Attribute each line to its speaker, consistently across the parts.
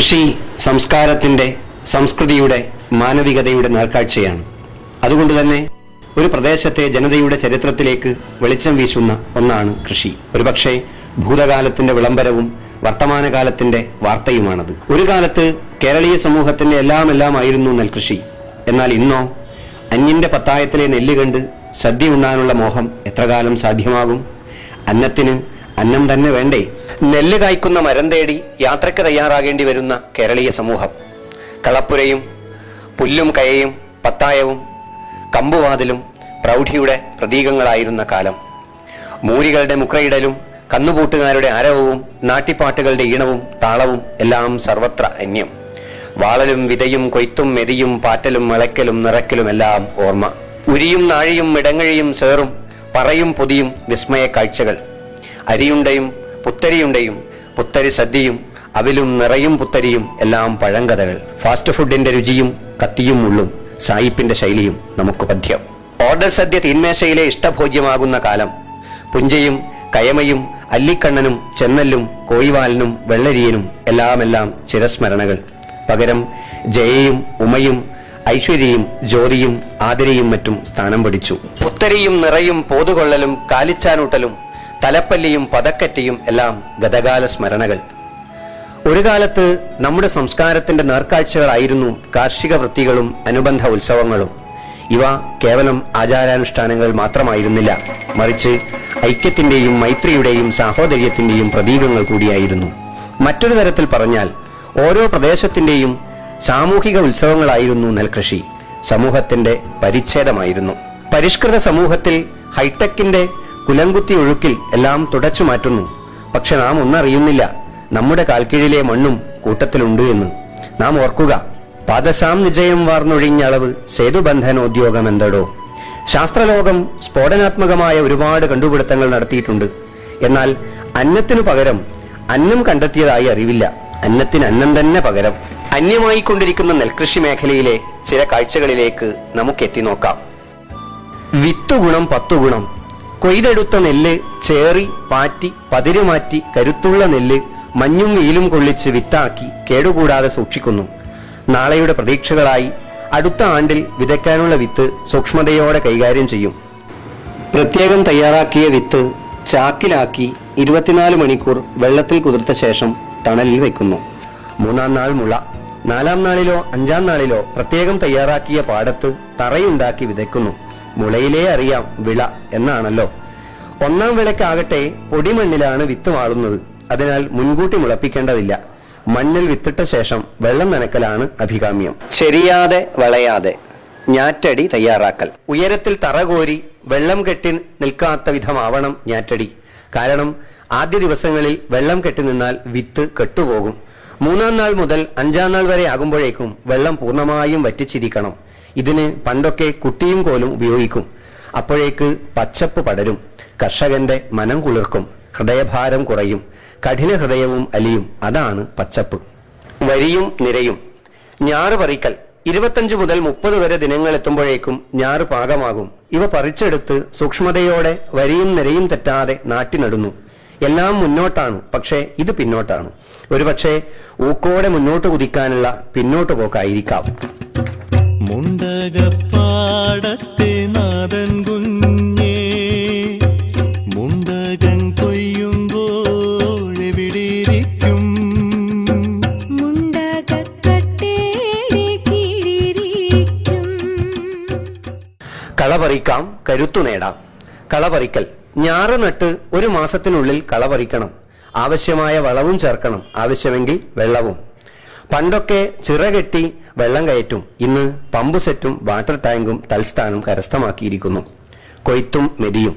Speaker 1: കൃഷി സംസ്കാരത്തിൻ്റെ, സംസ്കൃതിയുടെ, മാനവികതയുടെ നേർക്കാഴ്ചയാണ്. അതുകൊണ്ട് തന്നെ ഒരു പ്രദേശത്തെ ജനതയുടെ ചരിത്രത്തിലേക്ക് വെളിച്ചം വീശുന്ന ഒന്നാണ് കൃഷി. ഒരുപക്ഷെ ഭൂതകാലത്തിന്റെ വിളംബരവും വർത്തമാനകാലത്തിന്റെ വാർത്തയുമാണത്. ഒരു കാലത്ത് കേരളീയ സമൂഹത്തിന്റെ എല്ലാമായിരുന്നു നെൽകൃഷി. എന്നാൽ ഇന്നോ അന്യന്റെ പത്തായത്തിലെ നെല്ല് കണ്ട് സദ്യ ഉണ്ണാനുള്ള മോഹം എത്ര കാലം സാധ്യമാകും? അന്നത്തിന് അന്നം തന്നെ വേണ്ടേ? നെല്ല് കായ്ക്കുന്ന മരം തേടി യാത്രയ്ക്ക് തയ്യാറാകേണ്ടി വരുന്ന കേരളീയ സമൂഹം കളപ്പുരയും പുല്ലും കയയും പത്തായവും കമ്പുവാതിലും പ്രൗഢിയുടെ പ്രതീകങ്ങളായിരുന്ന കാലം. മൂരികളുടെ മുക്രയിടലും കന്നുകൂട്ടുകാരുടെ ആരവവും നാട്ടിപ്പാട്ടുകളുടെ ഈണവും താളവും എല്ലാം സർവത്ര അന്യം. വാളലും വിതയും കൊയ്ത്തും മെതിയും പാറ്റലും മുളയ്ക്കലും നിറയ്ക്കലും എല്ലാം ഓർമ്മ. ഉരിയും നാഴിയും ഇടങ്ങഴിയും സേറും പറയും പൊതിയും വിസ്മയ കാഴ്ചകൾ. അരിയുണ്ടയും പുത്തരിയുണ്ടയും പുത്തരി സദ്യയും അവിലും നിറയും പുത്തരിയും എല്ലാം പഴങ്കഥകൾ. ഫാസ്റ്റ് ഫുഡിന്റെ രുചിയും കത്തിയും മുള്ളും സായിപ്പിന്റെ ശൈലിയും നമുക്ക് പഥ്യം. ഓർഡർ സദ്യ തീന്മേശയിലെ ഇഷ്ടഭോജ്യമാകുന്ന കാലം. പുഞ്ചയും കയമയും അല്ലിക്കണ്ണനും ചെന്നല്ലും കോയിവാലിനും വെള്ളരിയനും എല്ലാം ചിരസ്മരണകൾ. പകരം ജയയും ഉമയും ഐശ്വര്യയും ജ്യോതിയും ആതിരയും മറ്റും സ്ഥാനം പിടിച്ചു. പുത്തരിയും നിറയും പോതുകൊള്ളലും കാലിച്ചാനൂട്ടലും തലപ്പല്ലിയും പതക്കറ്റയും എല്ലാം ഗതകാല സ്മരണകൾ. ഒരു കാലത്ത് നമ്മുടെ സംസ്കാരത്തിന്റെ നേർക്കാഴ്ചകളായിരുന്നു കാർഷിക വൃത്തികളും അനുബന്ധ ഉത്സവങ്ങളും. ഇവ കേവലം ആചാരാനുഷ്ഠാനങ്ങൾ മാത്രമായിരുന്നില്ല, മറിച്ച് ഐക്യത്തിന്റെയും മൈത്രിയുടെയും സാഹോദര്യത്തിന്റെയും പ്രതീകങ്ങൾ കൂടിയായിരുന്നു. മറ്റൊരു തരത്തിൽ പറഞ്ഞാൽ ഓരോ പ്രദേശത്തിന്റെയും സാമൂഹിക ഉത്സവങ്ങളായിരുന്നു നെൽകൃഷി. സമൂഹത്തിന്റെ പരിച്ഛേദമായിരുന്നു. പരിഷ്കൃത സമൂഹത്തിൽ ഹൈടെക്കിന്റെ കുലങ്കുത്തി ഒഴുക്കിൽ എല്ലാം തുടച്ചു മാറ്റുന്നു. പക്ഷെ നാം ഒന്നറിയുന്നില്ല, നമ്മുടെ കാൽക്കീഴിലെ മണ്ണും കൂട്ടത്തിലുണ്ട് എന്ന്. നാം ഓർക്കുക, പാദസാം നിജയം വാർന്നൊഴിഞ്ഞളവ് സേതുബന്ധനോദ്യോഗം എന്തടോ. ശാസ്ത്രലോകം സ്ഫോടനാത്മകമായ ഒരുപാട് കണ്ടുപിടുത്തങ്ങൾ നടത്തിയിട്ടുണ്ട്. എന്നാൽ അന്നത്തിനു പകരം അന്നം കണ്ടെത്തിയതായി അറിവില്ല. അന്നത്തിന് അന്നം തന്നെ പകരം. അന്യമായിക്കൊണ്ടിരിക്കുന്ന നെൽകൃഷി മേഖലയിലെ ചില കാഴ്ചകളിലേക്ക് നമുക്ക് എത്തി നോക്കാം. 10 ഗുണം 10 ഗുണം. കൊയ്തെടുത്ത നെല്ല് ചേറി പാറ്റി പതിരുമാറ്റി കരുത്തുള്ള നെല്ല് മഞ്ഞും വെയിലും കൊള്ളിച്ച് വിത്താക്കി കേടുകൂടാതെ സൂക്ഷിക്കുന്നു. നാളെയുടെ പ്രതീക്ഷകളായി അടുത്ത ആണ്ടിൽ വിതയ്ക്കാനുള്ള വിത്ത് സൂക്ഷ്മതയോടെ കൈകാര്യം ചെയ്യും. പ്രത്യേകം തയ്യാറാക്കിയ വിത്ത് ചാക്കിലാക്കി 24 മണിക്കൂർ വെള്ളത്തിൽ കുതിർത്ത ശേഷം തണലിൽ വയ്ക്കുന്നു. 3-ാം നാൾ മുള. 4-ാം നാളിലോ 5-ാം നാളിലോ പ്രത്യേകം തയ്യാറാക്കിയ പാടത്ത് തറയുണ്ടാക്കി വിതയ്ക്കുന്നു. മുളയിലേ അറിയാം വിള എന്നാണല്ലോ. 1-ാം വിളക്കാകട്ടെ പൊടിമണ്ണിലാണ് വിത്ത് വാളുന്നത്. അതിനാൽ മുൻകൂട്ടി മുളപ്പിക്കേണ്ടതില്ല. മണ്ണിൽ വിത്തിട്ട ശേഷം വെള്ളം നനക്കലാണ് അഭികാമ്യം. ചെരിയാതെ വളയാതെ ഞാറ്റടി തയ്യാറാക്കൽ. ഉയരത്തിൽ തറ കോരി വെള്ളം കെട്ടി നിൽക്കാത്ത വിധമാവണം ഞാറ്റടി. കാരണം ആദ്യ ദിവസങ്ങളിൽ വെള്ളം കെട്ടി നിന്നാൽ വിത്ത് കെട്ടുപോകും. 3-ാം നാൾ മുതൽ 5-ാം നാൾ വരെ ആകുമ്പോഴേക്കും വെള്ളം പൂർണ്ണമായും വറ്റിച്ചിരിക്കണം. ഇതിന് പണ്ടൊക്കെ കുട്ടിയും കോലും ഉപയോഗിക്കും. അപ്പോഴേക്ക് പച്ചപ്പ് പടരും. കർഷകന്റെ മനം കുളിർക്കും. ഹൃദയഭാരം കുറയും. കഠിന ഹൃദയവും അലിയും. അതാണ് പച്ചപ്പ്. വരിയും നിരയും. ഞാറ് പറിക്കൽ. 25 മുതൽ 30 വരെ ദിനങ്ങൾ എത്തുമ്പോഴേക്കും ഞാറ് പാകമാകും. ഇവ പറിച്ചെടുത്ത് സൂക്ഷ്മതയോടെ വരിയും നിരയും തെറ്റാതെ നാട്ടി നടുന്നു. എല്ലാം മുന്നോട്ടാണ്, പക്ഷേ ഇത് പിന്നോട്ടാണ്. ഒരുപക്ഷെ ഊക്കോടെ മുന്നോട്ട് കുതിക്കാനുള്ള പിന്നോട്ട് പോക്കായിരിക്കാം.
Speaker 2: മുണ്ടകപ്പാടത്തെ നാദൻ കുഞ്ഞേ മുണ്ടകം കൊയ്യുമ്പോഴെവിടെയിരിക്കും
Speaker 3: മുണ്ടകക്കട്ടേടെ കീഴിരിക്കും.
Speaker 1: കള പറിക്കാം, കരുത്തു നേടാം. കള പറിക്കൽ. ഞാറ് നട്ട് 1 മാസത്തിനുള്ളിൽ കള പറിക്കണം. ആവശ്യമായ വളവും ചേർക്കണം, ആവശ്യമെങ്കിൽ വെള്ളവും. പണ്ടൊക്കെ ചിറകെട്ടി വെള്ളം കയറ്റും. ഇന്ന് പമ്പ് സെറ്റും വാട്ടർ ടാങ്കും തൽസ്ഥാനം കരസ്ഥമാക്കിയിരിക്കുന്നു. കൊയ്ത്തും മെതിയും.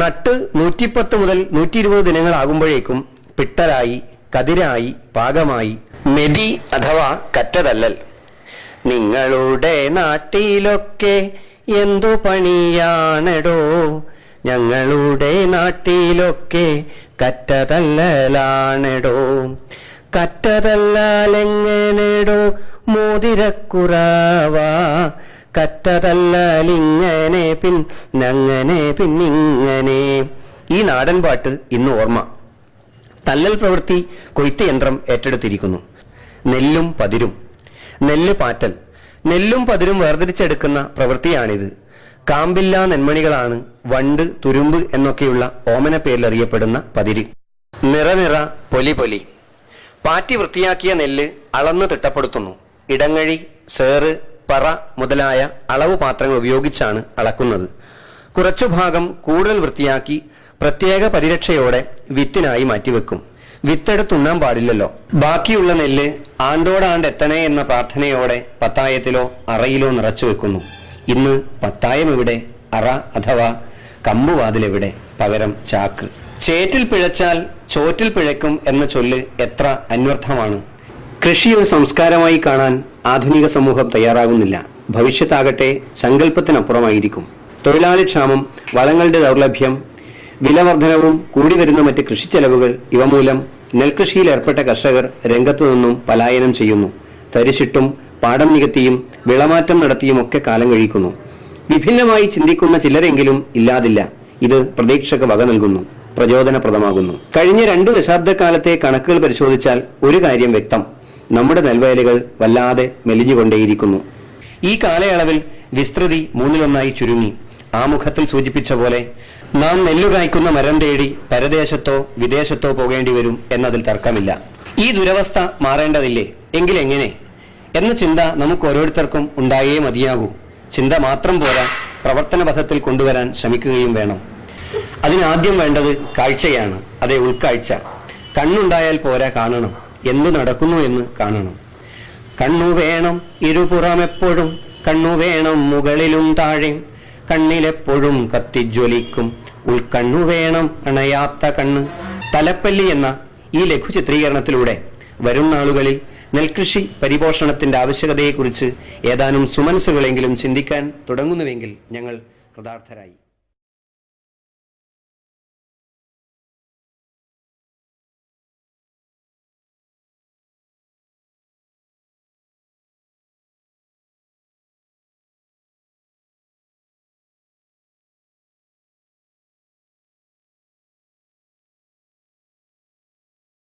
Speaker 1: നട്ട് 110 മുതൽ 120 ദിനങ്ങളാകുമ്പോഴേക്കും പിട്ടലായി, കതിരായി, പാകമായി. മെതി അഥവാ കറ്റതല്ലൽ. നിങ്ങളുടെ നാട്ടിലൊക്കെ എന്തു പണിയാണെടോ, ഞങ്ങളുടെ നാട്ടിലൊക്കെ കറ്റതല്ലാണെടോ. കറ്റതല്ലാലെങ്ങനെടോ മോതിരക്കുറാവാ, കറ്റതല്ലാലിങ്ങനെ പിന്നങ്ങനെ പിന്നിങ്ങനെ. ഈ നാടൻ പാട്ട് ഇന്ന് ഓർമ്മ. തല്ലൽ പ്രവൃത്തി കൊയ്ത്ത് യന്ത്രം ഏറ്റെടുത്തിരിക്കുന്നു. നെല്ലും പതിരും. നെല്ല് പാറ്റൽ. നെല്ലും പതിരും വേർതിരിച്ചെടുക്കുന്ന പ്രവൃത്തിയാണിത്. കാമ്പില്ലാ നെന്മണികളാണ് വണ്ട്, തുരുമ്പ് എന്നൊക്കെയുള്ള ഓമന പേരിൽ അറിയപ്പെടുന്ന പതിര്. നിറ പൊലി പൊലി. പാറ്റി വൃത്തിയാക്കിയ നെല്ല് അളന്ന് തിട്ടപ്പെടുത്തുന്നു. ഇടങ്ങഴി, സേറ്, പറ മുതലായ അളവ് പാത്രങ്ങൾ ഉപയോഗിച്ചാണ് അളക്കുന്നത്. കുറച്ചു ഭാഗം കൂടുതൽ വൃത്തിയാക്കി പ്രത്യേക പരിരക്ഷയോടെ വിത്തിനായി മാറ്റിവെക്കും. വിത്തെടുത്തുണ്ണാൻ പാടില്ലല്ലോ. ബാക്കിയുള്ള നെല്ല് ആണ്ടോടാണ്ട് എത്തണേ എന്ന പ്രാർത്ഥനയോടെ പത്തായത്തിലോ അറയിലോ നിറച്ചു വെക്കുന്നു. ഇന്ന് പത്തായം എവിടെ, അറ അഥവാ കമ്പുവാതിലെവിടെ, പകരം ചാക്ക്. ചേറ്റിൽ പിഴച്ചാൽ ചോറ്റിൽ പിഴയ്ക്കും എന്ന ചൊല്ല് എത്ര അന്വർത്ഥമാണ്. കൃഷി ഒരു സംസ്കാരമായി കാണാൻ ആധുനിക സമൂഹം തയ്യാറാകുന്നില്ല. ഭവിഷ്യത്താകട്ടെ സങ്കല്പത്തിനപ്പുറമായിരിക്കും. തൊഴിലാളി ക്ഷാമം, വളങ്ങളുടെ ദൗർലഭ്യം, വിലവർധനവും കൂടി വരുന്ന മറ്റ് കൃഷിച്ചെലവുകൾ ഇവ മൂലം നെൽകൃഷിയിൽ ഏർപ്പെട്ട കർഷകർ രംഗത്തു നിന്നും പലായനം ചെയ്യുന്നു. തരിശിട്ടും പാടം നികത്തിയും വിളമാറ്റം നടത്തിയും ഒക്കെ കാലം കഴിക്കുന്നു. വിഭിന്നമായി ചിന്തിക്കുന്ന ചിലരെങ്കിലും ഇല്ലാതില്ല. ഇത് പ്രതീക്ഷക്ക് വക നൽകുന്നു, പ്രചോദനപ്രദമാകുന്നു. കഴിഞ്ഞ 2 ദശാബ്ദക്കാലത്തെ കണക്കുകൾ പരിശോധിച്ചാൽ ഒരു കാര്യം വ്യക്തം: നമ്മുടെ നെൽവയലുകൾ വല്ലാതെ മെലിഞ്ഞുകൊണ്ടേയിരിക്കുന്നു. ഈ കാലയളവിൽ വിസ്തൃതി 1/3 ചുരുങ്ങി. ആ മുഖത്തിൽ സൂചിപ്പിച്ച പോലെ നാം നെല്ലു കായ്ക്കുന്ന മരം തേടി പരദേശത്തോ വിദേശത്തോ പോകേണ്ടി വരും എന്നതിൽ തർക്കമില്ല. ഈ ദുരവസ്ഥ മാറേണ്ടതില്ലേ? എങ്കിലെങ്ങനെ എന്ന ചിന്ത നമുക്ക് ഓരോരുത്തർക്കും ഉണ്ടായേ മതിയാകൂ. ചിന്ത മാത്രം പോരാ, പ്രവർത്തന പഥത്തിൽ കൊണ്ടുവരാൻ ശ്രമിക്കുകയും വേണം. അതിനാദ്യം വേണ്ടത് കാഴ്ചയാണ്. അതെ, ഉൾക്കാഴ്ച. കണ്ണുണ്ടായാൽ പോരാ, കാണണം. എന്ത് നടക്കുന്നു എന്ന് കാണണം. കണ്ണു വേണം ഇരുപുറമെപ്പോഴും, കണ്ണു വേണം മുകളിലും താഴെയും, കണ്ണിലെപ്പോഴും കത്തിജ്വലിക്കും ഉൾക്കണ്ണു വേണം അണയാത്ത കണ്ണ്. തലപ്പല്ലി എന്ന ഈ ലഘു ചിത്രീകരണത്തിലൂടെ വരും നാളുകളിൽ നെൽകൃഷി പരിപോഷണത്തിന്റെ ആവശ്യകതയെക്കുറിച്ച് ഏതാനും സുമനസ്സുകളെങ്കിലും ചിന്തിക്കാൻ തുടങ്ങുന്നുവെങ്കിൽ ഞങ്ങൾ കൃതാർത്ഥരായി.